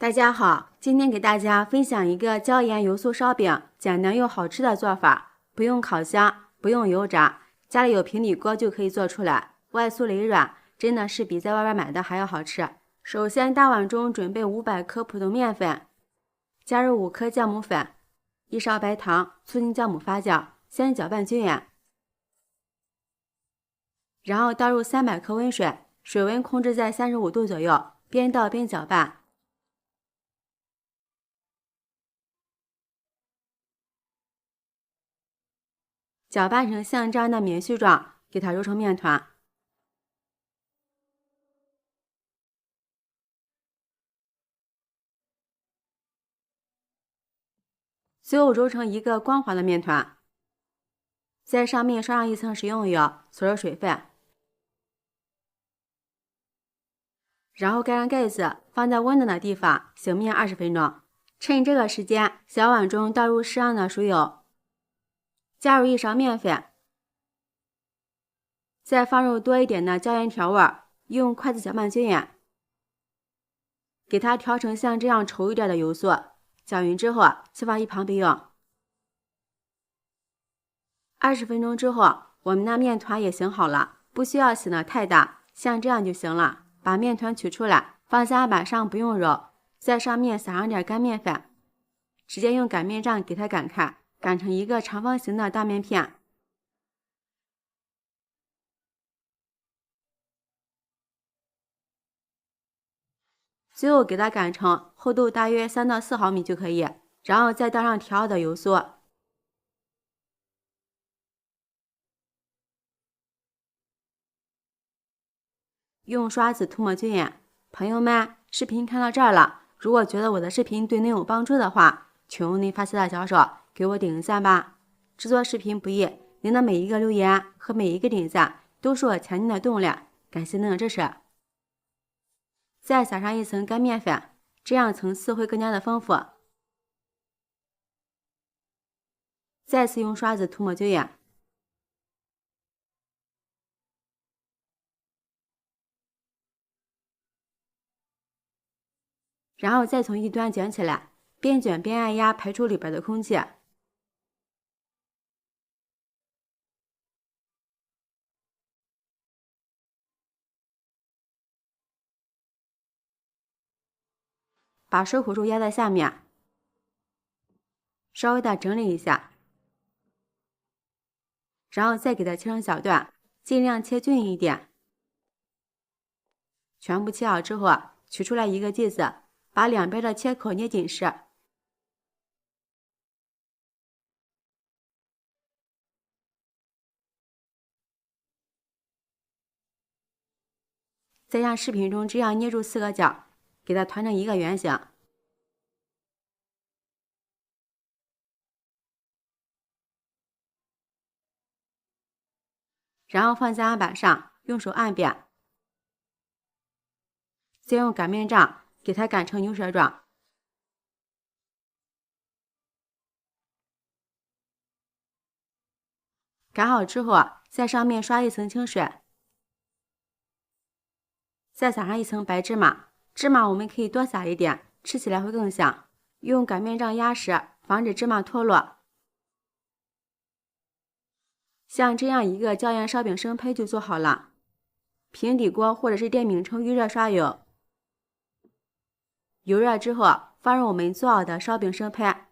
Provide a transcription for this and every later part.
大家好，今天给大家分享一个椒盐油酥烧饼，简单又好吃的做法，不用烤箱，不用油炸，家里有平底锅就可以做出来，外酥里软，真的是比在外边买的还要好吃。首先，大碗中准备500克普通面粉，加入5克酵母粉，1勺白糖，促进酵母发酵，先搅拌均匀，然后倒入300克温水，水温控制在35度左右，边倒边搅拌。搅拌成像这样的棉絮状，给它揉成面团。最后揉成一个光滑的面团，在上面刷上一层食用油，锁上水分，然后盖上盖子，放在温暖的地方醒面20分钟。趁这个时间，小碗中倒入适量的熟油，加入1勺面粉，再放入多一点的椒盐调味，用筷子搅拌均匀，给它调成像这样稠一点的油酥。搅匀之后，先放一旁备用。20分钟之后，我们的面团也醒好了，不需要醒得太大，像这样就行了。把面团取出来，放在案板上，不用揉，在上面撒上点干面粉，直接用擀面杖给它擀开，擀成一个长方形的大面片。最后给它擀成厚度大约3到4毫米就可以，然后再倒上调好的油酥。用刷子涂抹均匀。朋友们，视频看到这儿了，如果觉得我的视频对您有帮助的话，请用您发财的小手给我点个赞吧。制作视频不易，您的每一个留言和每一个点赞都是我前进的动力，感谢您的支持。再撒上一层干面粉，这样层次会更加的丰富。再次用刷子涂抹均匀。然后再从一端卷起来，边卷边按压，排出里边的空气。把收口处压在下面，稍微的整理一下，然后再给它切成小段，尽量切均匀一点。全部切好之后，取出来一个剂子，把两边的切口捏紧实。再像视频中这样捏住4个角，给它团成一个圆形。然后放在案板上，用手按扁，再用擀面杖给它擀成牛舌状。擀好之后，在上面刷一层清水，再撒上一层白芝麻。芝麻我们可以多撒一点，吃起来会更香。用擀面杖压实，防止芝麻脱落。像这样一个椒盐烧饼生胚就做好了。平底锅或者是电饼铛预热刷油，油热之后放入我们做好的烧饼生胚，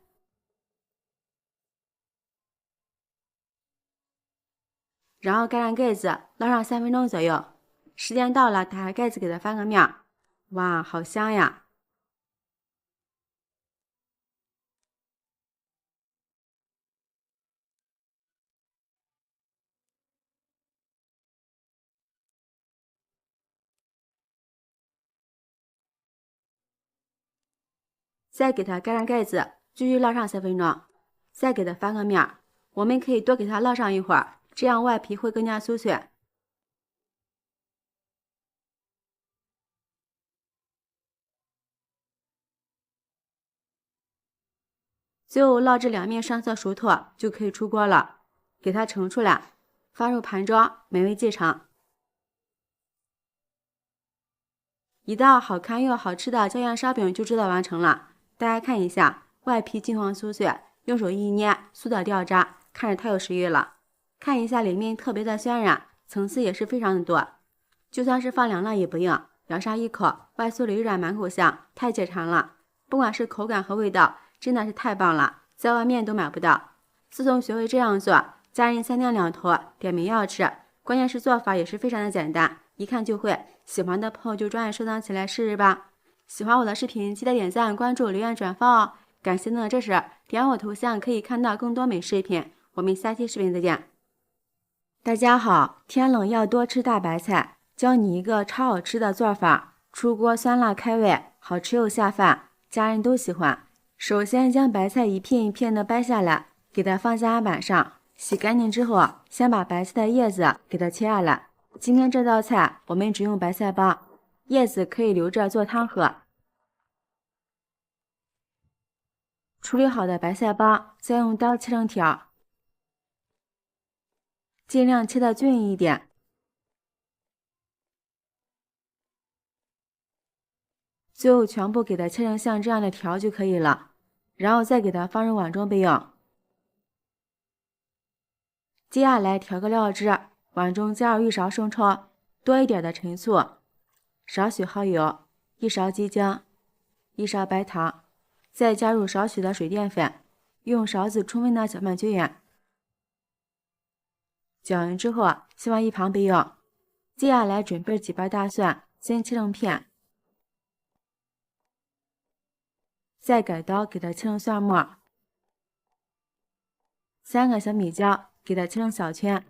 然后盖上盖子，烙上3分钟左右。时间到了，打开盖子给它翻个面。哇，好香呀！再给它盖上盖子，继续烙上3分钟，再给它翻个面。我们可以多给它烙上一会儿，这样外皮会更加酥脆。最后烙至两面上色熟透，就可以出锅了。给它盛出来，放入盘装，美味继承。一道好看又好吃的椒盐烧饼就知道完成了。大家看一下，外皮金黄酥脆，用手一捏，酥的掉渣，看着太有食欲了。看一下里面特别的鲜软，层次也是非常的多，就算是放凉了也不硬，咬上一口，外酥里软，满口香，太解馋了。不管是口感和味道，真的是太棒了，在外面都买不到。自从学会这样做，家人3天2头点名要吃，关键是做法也是非常的简单，一看就会。喜欢的朋友就抓紧收藏起来试试吧。喜欢我的视频，记得点赞、关注、留言、转发哦。感谢您的支持，点我头像可以看到更多美食视频。我们下期视频再见。大家好，天冷要多吃大白菜，教你一个超好吃的做法，出锅酸辣开胃，好吃又下饭，家人都喜欢。首先将白菜一片一片的掰下来，给它放在案板上，洗干净之后，先把白菜的叶子给它切下来。今天这道菜我们只用白菜帮，叶子可以留着做汤喝。处理好的白菜帮再用刀切成条，尽量切得均匀一点。最后全部给它切成像这样的条就可以了，然后再给它放入碗中备用。接下来调个料汁，碗中加入1勺生抽，多一点的陈醋，少许蚝油，1勺鸡精，1勺白糖，再加入少许的水淀粉，用勺子充分的搅拌均匀。搅匀之后，先放一旁备用。接下来准备几瓣大蒜，先切成片，再改刀给它切成蒜末。3个小米椒，给它切成小圈。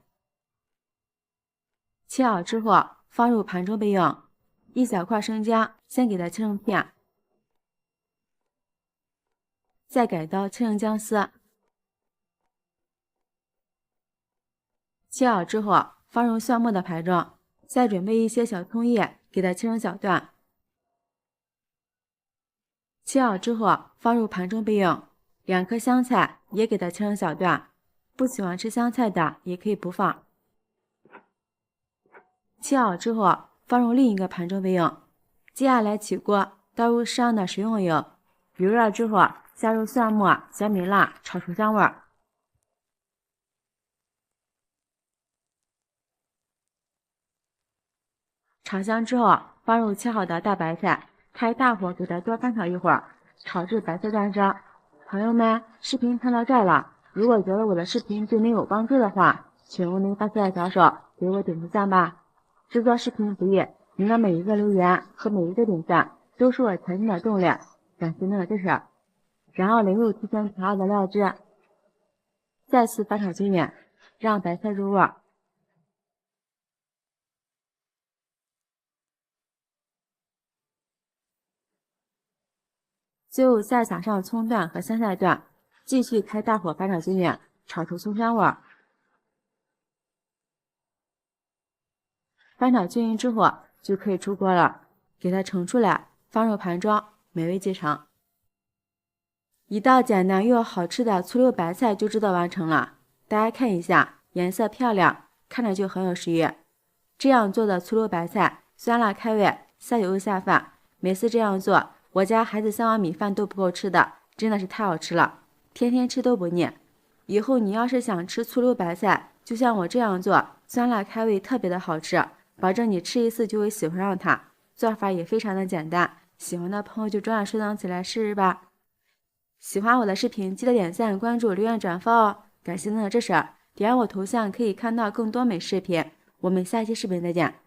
切好之后放入盘中备用。1小块生姜，先给它切成片，再改刀切成姜丝。切好之后放入蒜末的盘中，再准备一些小葱叶，给它切成小段。切好之后放入盘中备用。2颗香菜也给它切成小段，不喜欢吃香菜的也可以不放。切好之后放入另一个盘中备用。接下来起锅，倒入适量的食用油，油热之后加入蒜末、小米辣，炒出香味儿。炒香之后放入切好的大白菜，开大火给它多翻炒一会儿，炒至白菜断渣。朋友们，视频看到这儿了，如果觉得我的视频对您有帮助的话，请用您发财的小手给我点个赞吧。制作视频不易，您的每一个留言和每一个点赞都是我前进的动力，感谢您的支持。然后淋入提前调好的料汁，再次翻炒均匀，让白菜入味。最后再撒上葱段和香菜段，继续开大火翻炒均匀，炒出葱香味儿。翻炒均匀之后就可以出锅了，给它盛出来，放入盘中，美味即成。一道简单又好吃的醋溜白菜就知道完成了。大家看一下，颜色漂亮，看着就很有食欲。这样做的醋溜白菜酸辣开胃，下酒又下饭。每次这样做，我家孩子3碗米饭都不够吃的，真的是太好吃了，天天吃都不腻。以后你要是想吃醋溜白菜，就像我这样做，酸辣开胃，特别的好吃，保证你吃一次就会喜欢上它。做法也非常的简单，喜欢的朋友就抓紧收藏起来试试吧。喜欢我的视频，记得点赞、关注、留言、转发哦！感谢您的支持，点我头像可以看到更多美食视频。我们下期视频再见。